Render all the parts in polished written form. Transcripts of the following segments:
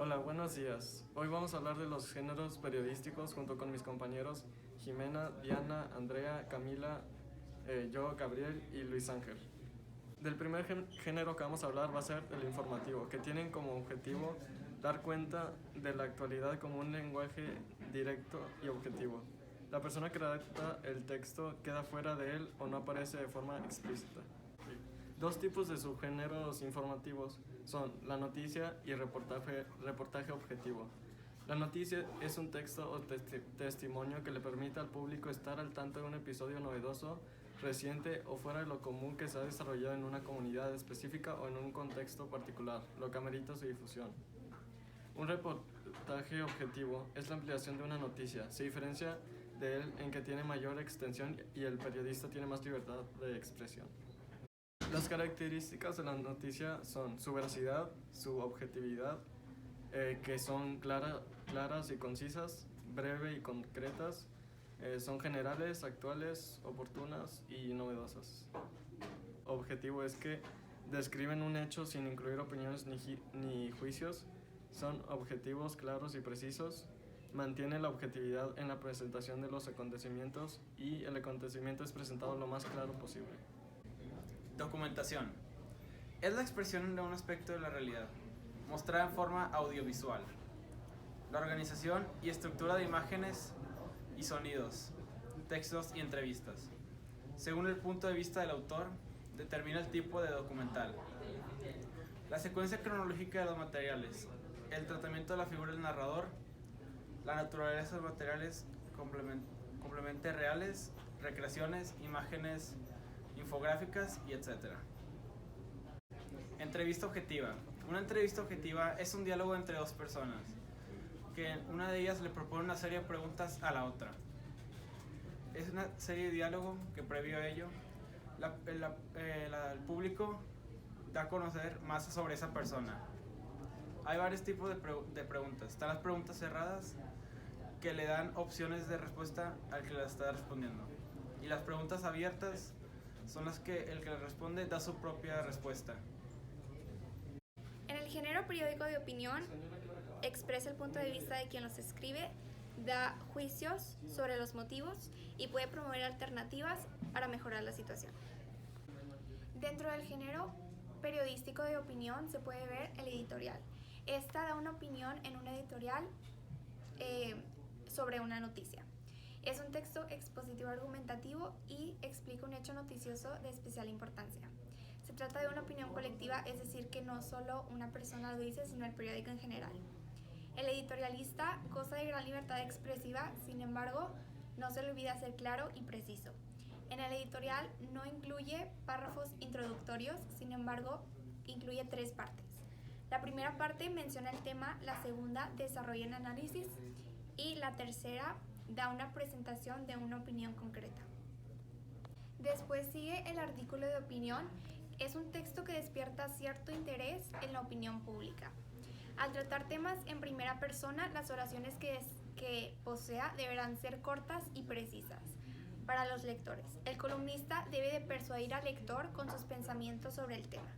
Hola, buenos días. Hoy vamos a hablar de los géneros periodísticos junto con mis compañeros Jimena, Diana, Andrea, Camila, yo, Gabriel y Luis Ángel. Del primer género que vamos a hablar va a ser el informativo, que tienen como objetivo dar cuenta de la actualidad como un lenguaje directo y objetivo. La persona que redacta el texto queda fuera de él o no aparece de forma explícita. Dos tipos de subgéneros informativos son la noticia y el reportaje objetivo. La noticia es un texto o testimonio que le permite al público estar al tanto de un episodio novedoso, reciente o fuera de lo común que se ha desarrollado en una comunidad específica o en un contexto particular, lo que amerita su difusión. Un reportaje objetivo es la ampliación de una noticia. Se diferencia de él en que tiene mayor extensión y el periodista tiene más libertad de expresión. Las características de la noticia son su veracidad, su objetividad, que son claras y concisas, breve y concretas, son generales, actuales, oportunas y novedosas. Objetivo es que describen un hecho sin incluir opiniones ni juicios, son objetivos claros y precisos, mantiene la objetividad en la presentación de los acontecimientos y el acontecimiento es presentado lo más claro posible. Documentación. Es la expresión de un aspecto de la realidad, mostrada en forma audiovisual. La organización y estructura de imágenes y sonidos, textos y entrevistas. Según el punto de vista del autor, determina el tipo de documental. La secuencia cronológica de los materiales, el tratamiento de la figura del narrador, la naturaleza de los materiales complemente reales, recreaciones, imágenes infográficas y etc. Entrevista objetiva. Una entrevista objetiva es un diálogo entre dos personas, que una de ellas le propone una serie de preguntas a la otra. Es una serie de diálogo que previo a ello, el público da a conocer más sobre esa persona. Hay varios tipos de preguntas. Están las preguntas cerradas, que le dan opciones de respuesta al que las está respondiendo. Y las preguntas abiertas son las que el que le responde da su propia respuesta. En el género periódico de opinión, expresa el punto de vista de quien los escribe, da juicios sobre los motivos y puede promover alternativas para mejorar la situación. Dentro del género periodístico de opinión se puede ver el editorial. Esta da una opinión en un editorial sobre una noticia. Es un texto expositivo argumentativo y explica un hecho noticioso de especial importancia. Se trata de una opinión colectiva, es decir, que no solo una persona lo dice, sino el periódico en general. El editorialista goza de gran libertad expresiva, sin embargo, no se le olvida ser claro y preciso. En el editorial no incluye párrafos introductorios, sin embargo, incluye 3 partes. La primera parte menciona el tema, la segunda desarrolla un análisis y la tercera da una presentación de una opinión concreta. Después sigue el artículo de opinión. Es un texto que despierta cierto interés en la opinión pública. Al tratar temas en primera persona, las oraciones que posea deberán ser cortas y precisas para los lectores. El columnista debe de persuadir al lector con sus pensamientos sobre el tema.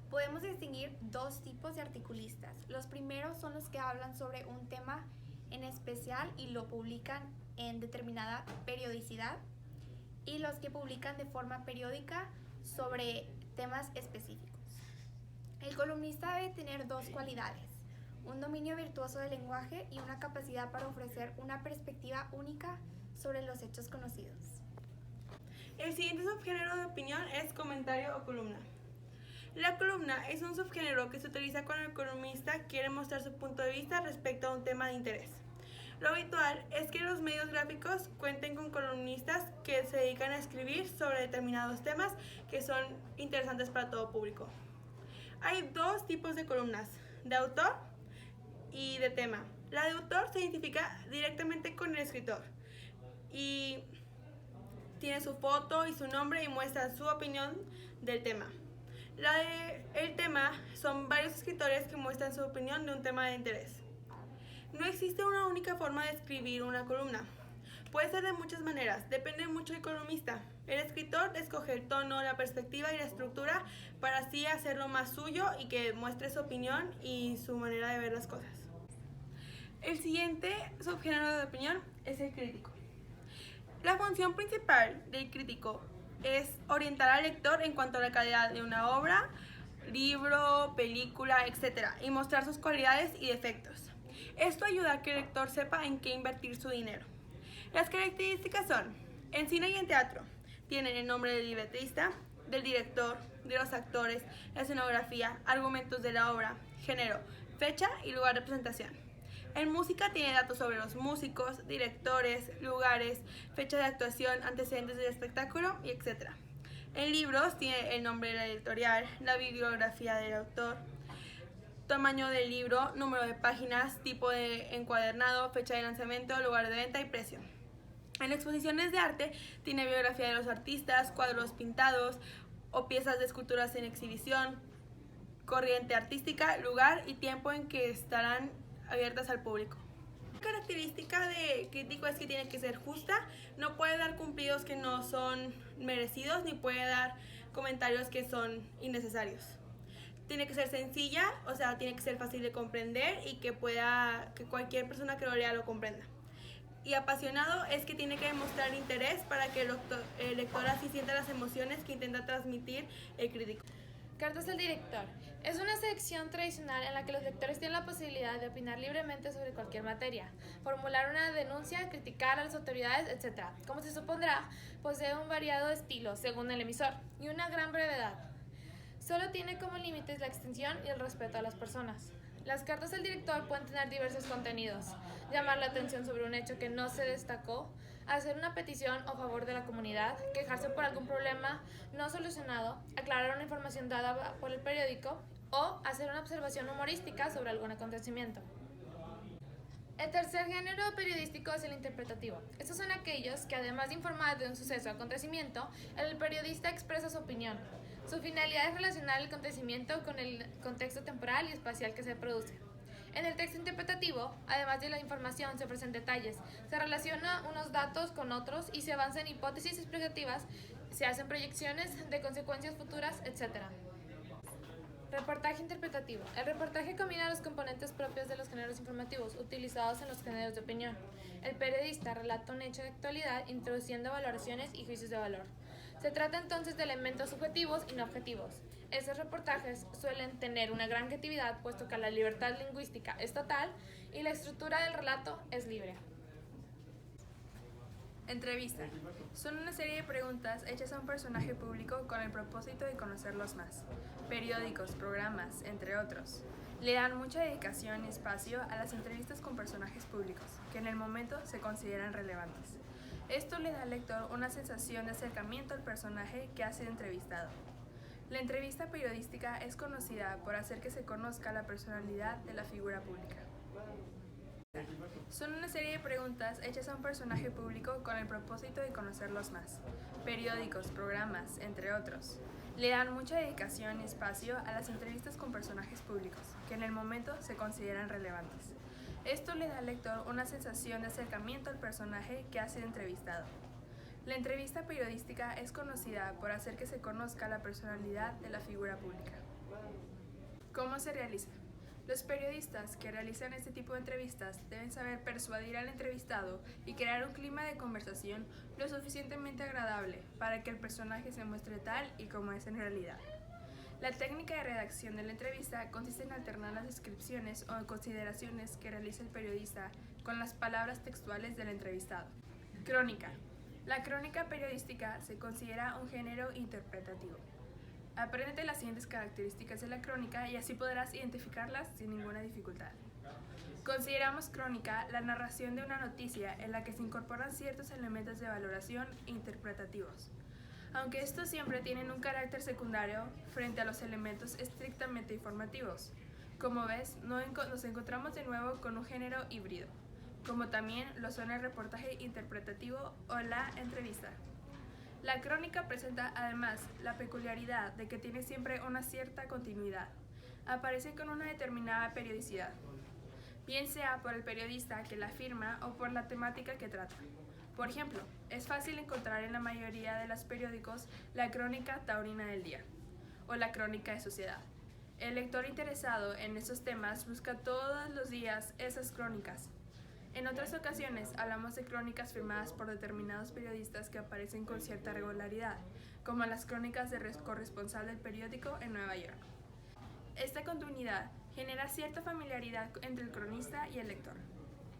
Podemos distinguir 2 tipos de articulistas. Los primeros son los que hablan sobre un tema en especial y lo publican en determinada periodicidad, y los que publican de forma periódica sobre temas específicos. El columnista debe tener 2 cualidades: un dominio virtuoso del lenguaje y una capacidad para ofrecer una perspectiva única sobre los hechos conocidos. El siguiente subgénero de opinión es comentario o columna. La columna es un subgénero que se utiliza cuando el columnista quiere mostrar su punto de vista respecto a un tema de interés. Lo habitual es que los medios gráficos cuenten con columnistas que se dedican a escribir sobre determinados temas que son interesantes para todo público. Hay 2 tipos de columnas, de autor y de tema. La de autor se identifica directamente con el escritor y tiene su foto y su nombre y muestra su opinión del tema. La de el tema son varios escritores que muestran su opinión de un tema de interés. No existe una única forma de escribir una columna. Puede ser de muchas maneras, depende mucho del columnista. El escritor escoge el tono, la perspectiva y la estructura para así hacerlo más suyo y que muestre su opinión y su manera de ver las cosas. El siguiente subgénero de opinión es el crítico. La función principal del crítico es orientar al lector en cuanto a la calidad de una obra, libro, película, etc. y mostrar sus cualidades y defectos. Esto ayuda a que el lector sepa en qué invertir su dinero. Las características son: en cine y en teatro tienen el nombre del libretista, del director, de los actores, la escenografía, argumentos de la obra, género, fecha y lugar de presentación. En música tiene datos sobre los músicos, directores, lugares, fecha de actuación, antecedentes del espectáculo y etc. En libros tiene el nombre de la editorial, la bibliografía del autor, tamaño del libro, número de páginas, tipo de encuadernado, fecha de lanzamiento, lugar de venta y precio. En exposiciones de arte tiene biografía de los artistas, cuadros pintados o piezas de esculturas en exhibición, corriente artística, lugar y tiempo en que estarán abiertas al público. La característica de crítico es que tiene que ser justa, no puede dar cumplidos que no son merecidos ni puede dar comentarios que son innecesarios. Tiene que ser sencilla, o sea, tiene que ser fácil de comprender y que cualquier persona que lo lea lo comprenda. Y apasionado es que tiene que demostrar interés para que el lector así sienta las emociones que intenta transmitir el crítico. Cartas del director. Es una sección tradicional en la que los lectores tienen la posibilidad de opinar libremente sobre cualquier materia, formular una denuncia, criticar a las autoridades, etc. Como se supondrá, posee un variado estilo según el emisor y una gran brevedad. Solo tiene como límites la extensión y el respeto a las personas. Las cartas del director pueden tener diversos contenidos: llamar la atención sobre un hecho que no se destacó, hacer una petición o favor de la comunidad, quejarse por algún problema no solucionado, aclarar una información dada por el periódico o hacer una observación humorística sobre algún acontecimiento. El tercer género periodístico es el interpretativo. Estos son aquellos que, además de informar de un suceso o acontecimiento, el periodista expresa su opinión. Su finalidad es relacionar el acontecimiento con el contexto temporal y espacial que se produce. En el texto interpretativo, además de la información, se ofrecen detalles, se relaciona unos datos con otros y se avanza en hipótesis explicativas, se hacen proyecciones de consecuencias futuras, etc. Reportaje interpretativo. El reportaje combina los componentes propios de los géneros informativos utilizados en los géneros de opinión. El periodista relata un hecho de actualidad introduciendo valoraciones y juicios de valor. Se trata entonces de elementos subjetivos y no objetivos. Estos reportajes suelen tener una gran creatividad, puesto que la libertad lingüística es total y la estructura del relato es libre. Entrevista. Son una serie de preguntas hechas a un personaje público con el propósito de conocerlos más. Periódicos, programas, entre otros. Le dan mucha dedicación y espacio a las entrevistas con personajes públicos, que en el momento se consideran relevantes. Esto le da al lector una sensación de acercamiento al personaje que ha sido entrevistado. La entrevista periodística es conocida por hacer que se conozca la personalidad de la figura pública. Son una serie de preguntas hechas a un personaje público con el propósito de conocerlos más. Periódicos, programas, entre otros. Le dan mucha dedicación y espacio a las entrevistas con personajes públicos, que en el momento se consideran relevantes. Esto le da al lector una sensación de acercamiento al personaje que ha sido entrevistado. La entrevista periodística es conocida por hacer que se conozca la personalidad de la figura pública. ¿Cómo se realiza? Los periodistas que realizan este tipo de entrevistas deben saber persuadir al entrevistado y crear un clima de conversación lo suficientemente agradable para que el personaje se muestre tal y como es en realidad. La técnica de redacción de la entrevista consiste en alternar las descripciones o consideraciones que realiza el periodista con las palabras textuales del entrevistado. Crónica. La crónica periodística se considera un género interpretativo. Apréndete las siguientes características de la crónica y así podrás identificarlas sin ninguna dificultad. Consideramos crónica la narración de una noticia en la que se incorporan ciertos elementos de valoración interpretativos, aunque estos siempre tienen un carácter secundario frente a los elementos estrictamente informativos. Como ves, nos encontramos de nuevo con un género híbrido, como también lo son el reportaje interpretativo o la entrevista. La crónica presenta además la peculiaridad de que tiene siempre una cierta continuidad. Aparece con una determinada periodicidad, bien sea por el periodista que la firma o por la temática que trata. Por ejemplo, es fácil encontrar en la mayoría de los periódicos la crónica taurina del día o la crónica de sociedad. El lector interesado en esos temas busca todos los días esas crónicas. En otras ocasiones hablamos de crónicas firmadas por determinados periodistas que aparecen con cierta regularidad, como las crónicas de corresponsal del periódico en Nueva York. Esta continuidad genera cierta familiaridad entre el cronista y el lector.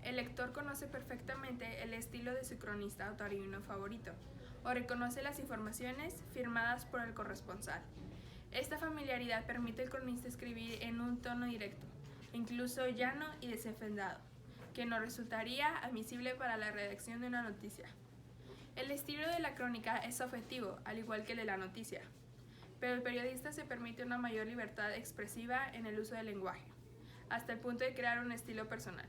El lector conoce perfectamente el estilo de su cronista o taurino favorito, o reconoce las informaciones firmadas por el corresponsal. Esta familiaridad permite al cronista escribir en un tono directo, incluso llano y desenfadado, que no resultaría admisible para la redacción de una noticia. El estilo de la crónica es objetivo, al igual que el de la noticia, pero el periodista se permite una mayor libertad expresiva en el uso del lenguaje, hasta el punto de crear un estilo personal.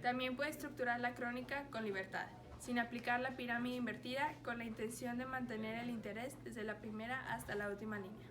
También puede estructurar la crónica con libertad, sin aplicar la pirámide invertida, con la intención de mantener el interés desde la primera hasta la última línea.